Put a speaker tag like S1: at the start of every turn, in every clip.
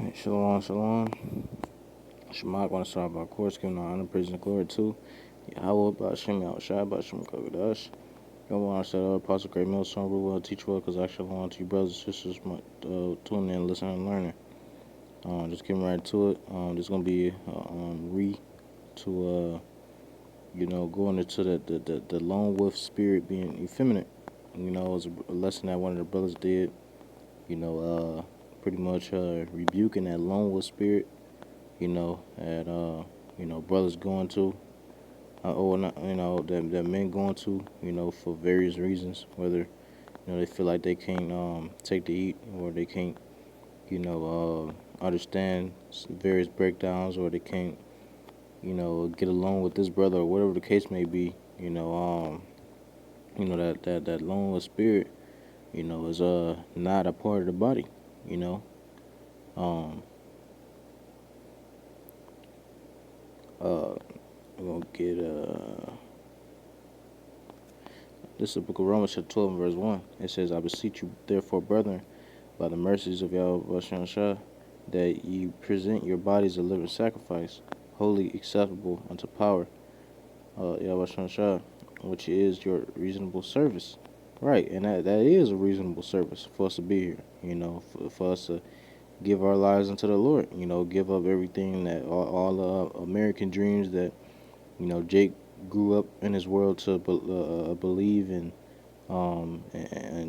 S1: Shalom, shalom. Shemach want to start by course, giving honor, praise, and glory to Yahweh, Ba'ashem, Yahushua, Ba'ashem, Kodesh. Go on, said, Apostle Great Millstone, rule well, teach well, because I shall want to you, brothers and sisters, tune in, listen, and learning. Just getting right to it. There's going to be going into the lone wolf spirit being effeminate. It was a lesson that one of the brothers did, pretty much rebuking that lone wolf spirit. Brothers going to, or not, that men going to, for various reasons, whether, they feel like they can't take to eat, or they can't, understand various breakdowns, or they can't, get along with this brother, or whatever the case may be, that lone wolf spirit, is not a part of the body, um, we're gonna get This is the book of Romans, chapter 12, verse 1. It says, I beseech you, therefore, brethren, by the mercies of Yahweh, that ye present your bodies a living sacrifice, wholly acceptable unto power, Yahweh, which is your reasonable service. Right, and that is a reasonable service for us to be here, for us to give our lives unto the Lord, give up everything that all the American dreams that, Jake grew up in his world to believe and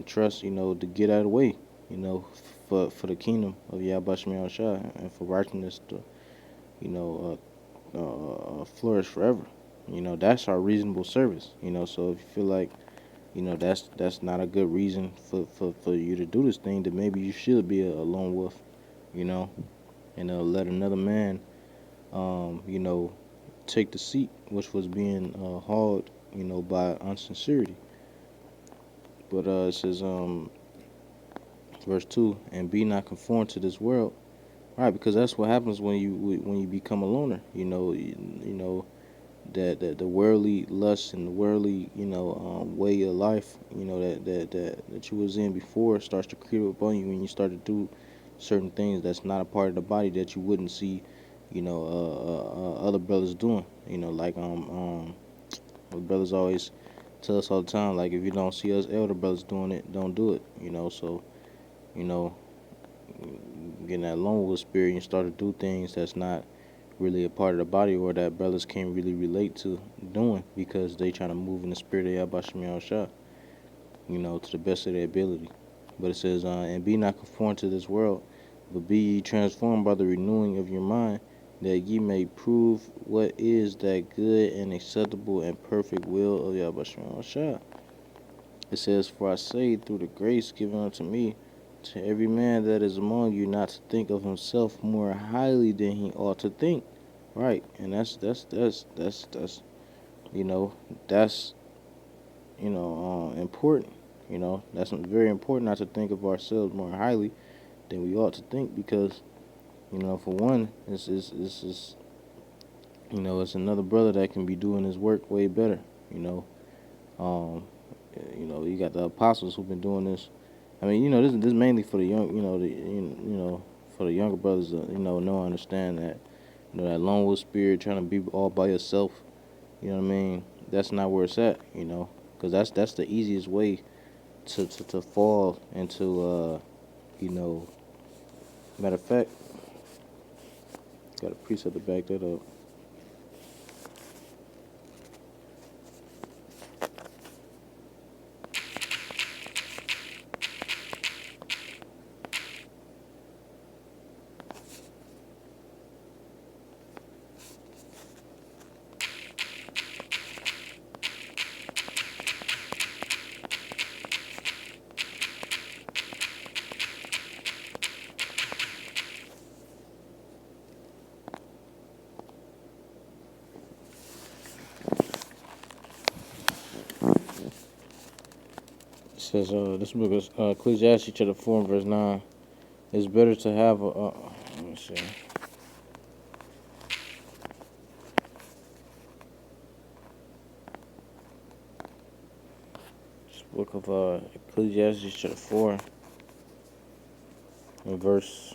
S1: trust, to get out of the way, for the kingdom of Yahweh Shai and for righteousness to, flourish forever. That's our reasonable service. So if you feel like, that's not a good reason for you to do this thing, then maybe you should be a lone wolf, and let another man, take the seat which was being hauled, by unsincerity. But it says, verse 2, and be not conformed to this world. Right, because that's what happens when you become a loner. That the worldly lust and the worldly way of life, that you was in before starts to creep up on you, and you start to do certain things that's not a part of the body that you wouldn't see, other brothers doing. Like what brothers always tell us all the time, like if you don't see us elder brothers doing it, don't do it. So you know getting that lone wolf spirit, and you start to do things that's not really a part of the body, or that brothers can't really relate to doing, because they trying to move in the spirit of Yahweh Shah, to the best of their ability. But it says, and be not conformed to this world, but be ye transformed by the renewing of your mind, that ye may prove what is that good and acceptable and perfect will of Yahweh Shah. It says, for I say, through the grace given unto me, to every man that is among you, not to think of himself more highly than he ought to think. Right, and that's important. That's very important, not to think of ourselves more highly than we ought to think, because for one, it's another brother that can be doing his work way better. You got the apostles who've been doing this. I mean, this is mainly for the young, for the younger brothers to, know, understand that, that lone wolf spirit, trying to be all by yourself. You know what I mean? That's not where it's at. Because that's the easiest way to fall into. Matter of fact, got a precept to back that up. It says, this book is Ecclesiastes chapter 4, verse 9. It's better to have a. Let me see. This book of Ecclesiastes chapter 4, and verse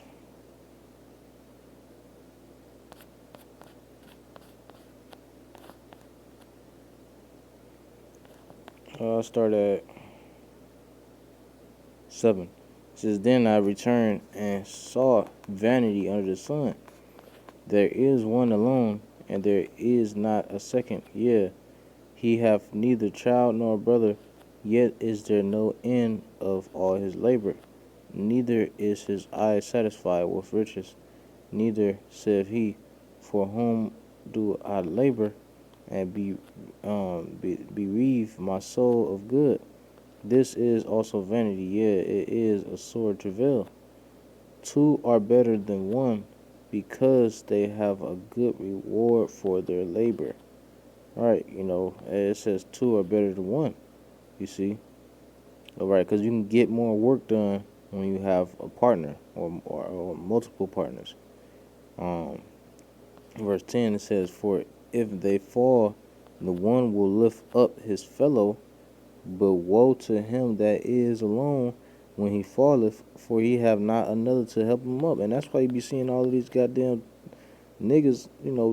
S1: I'll start at 7. It says, Then I returned and saw vanity under the sun. There is one alone, and there is not a second. Yeah, he hath neither child nor brother, yet is there no end of all his labor. Neither is his eye satisfied with riches. Neither saith he, For whom do I labor, and bereave my soul of good? This is also vanity, yea, it is a sore travail. Two are better than one, because they have a good reward for their labor. Right, it says two are better than one, you see. All right, because you can get more work done when you have a partner or multiple partners. Um, Verse 10 it says, For if they fall, the one will lift up his fellow, but woe to him that is alone when he falleth, for he have not another to help him up. And that's why you be seeing all of these goddamn niggas,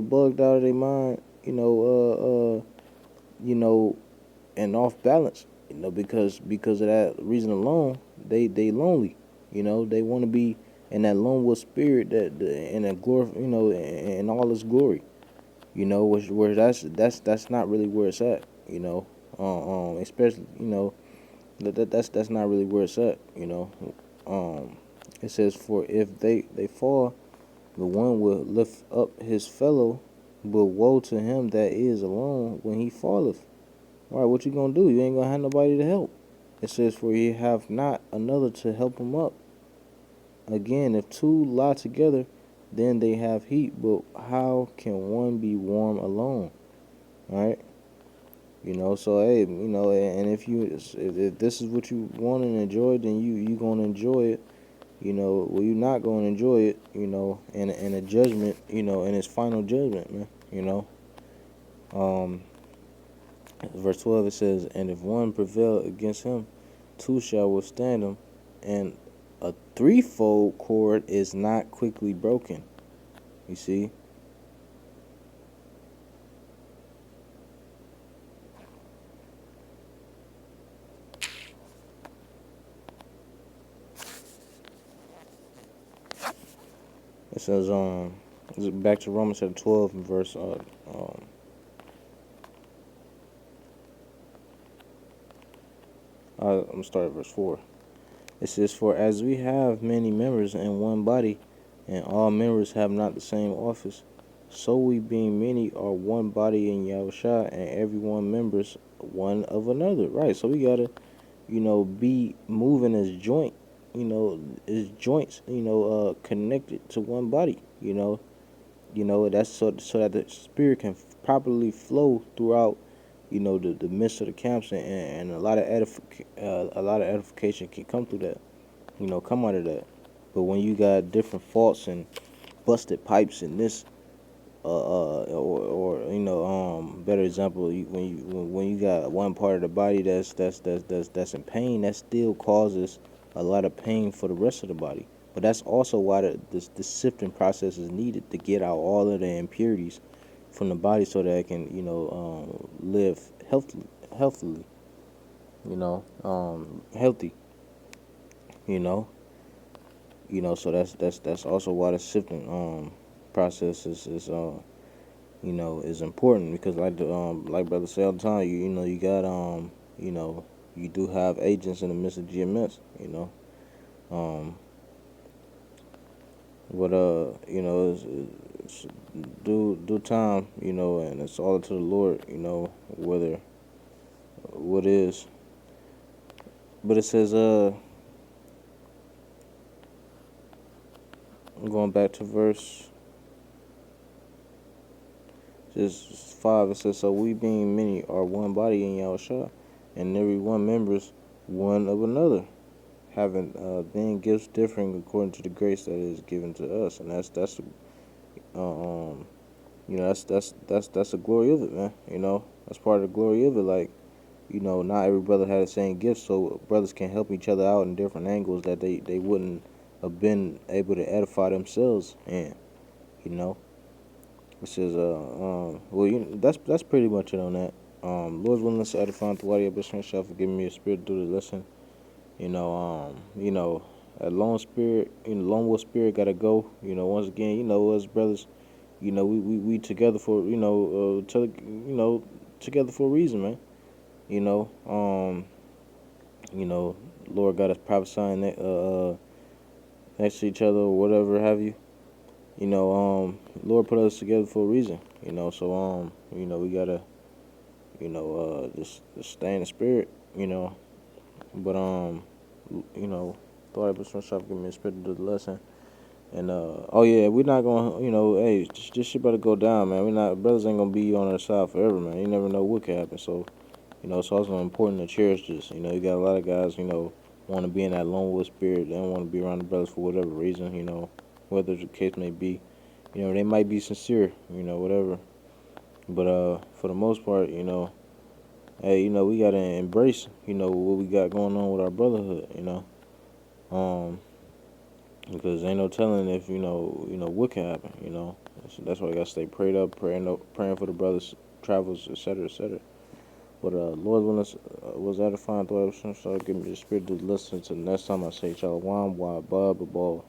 S1: bugged out of their mind, and off balance, because of that reason alone, they lonely, they want to be in that lone wolf spirit in that glory, in all its glory, where that's not really where it's at, especially that's not really where it's at, it says, for if they fall, the one will lift up his fellow, but woe to him that is alone when he falleth. All right, what you gonna do? You ain't gonna have nobody to help. It says, for he have not another to help him up. Again, if two lie together, then they have heat, but how can one be warm alone? All right, so hey, and if this is what you want and enjoy, then you gonna enjoy it. Well, you're not gonna enjoy it. In a judgment, in its final judgment, man. Um, Verse 12 it says, And if one prevail against him, two shall withstand him, and a threefold cord is not quickly broken. You see? It says, back to Romans chapter 12 and verse, I'm going to start at verse 4. It says, For as we have many members in one body, and all members have not the same office, so we being many are one body in Yahushua, and every one members one of another. Right, so we gotta, be moving as as joints, connected to one body, that's so that the spirit can properly flow throughout, the midst of the camps, and a lot of edification can come through that, come out of that. But when you got different faults and busted pipes and this, or better example, when you got one part of the body that's in pain, that still causes a lot of pain for the rest of the body. But that's also why the sifting process is needed, to get out all of the impurities from the body, so that it can live healthily, healthy, you know so that's also why the sifting process is important, because like brother say all the time, you got you do have agents in the midst of GMS, um but it's do time, and it's all to the Lord, whether what is. But it says I'm going back to verse just 5. It says, So we being many are one body in Yahushua, and every one members one of another, having then gifts differing according to the grace that is given to us. And that's um that's the glory of it, man. That's part of the glory of it. Like, not every brother had the same gifts, so brothers can help each other out in different angles that they wouldn't have been able to edify themselves in. It says well, that's pretty much it on that. Lord's willing, let's edify the body of Bishop Shelf for giving me a spirit to do the lesson. That lone spirit, lone wolf spirit gotta go. Once again, us brothers, we together for, together for a reason, man. You know, um, you know, Lord got us prophesying next to each other or whatever have you. Lord put us together for a reason. We gotta, just stay in the spirit. But thought I was trying to give me a spirit to do the lesson. And oh yeah, we're not gonna, hey, this shit better go down, man. We not brothers ain't gonna be on our side forever, man. You never know what can happen. So, it's also important to cherish this. You got a lot of guys, want to be in that lone wolf spirit. They don't want to be around the brothers for whatever reason, whether the case may be. They might be sincere, whatever. But for the most part, hey, we gotta embrace, what we got going on with our brotherhood, um, because ain't no telling if what can happen. So that's why I gotta stay prayed up, praying for the brothers' travels, etc., etc. But Lord willing, was edifying through everything. So give me the spirit to listen to the next time I say Shalom, why, blah, blah, blah.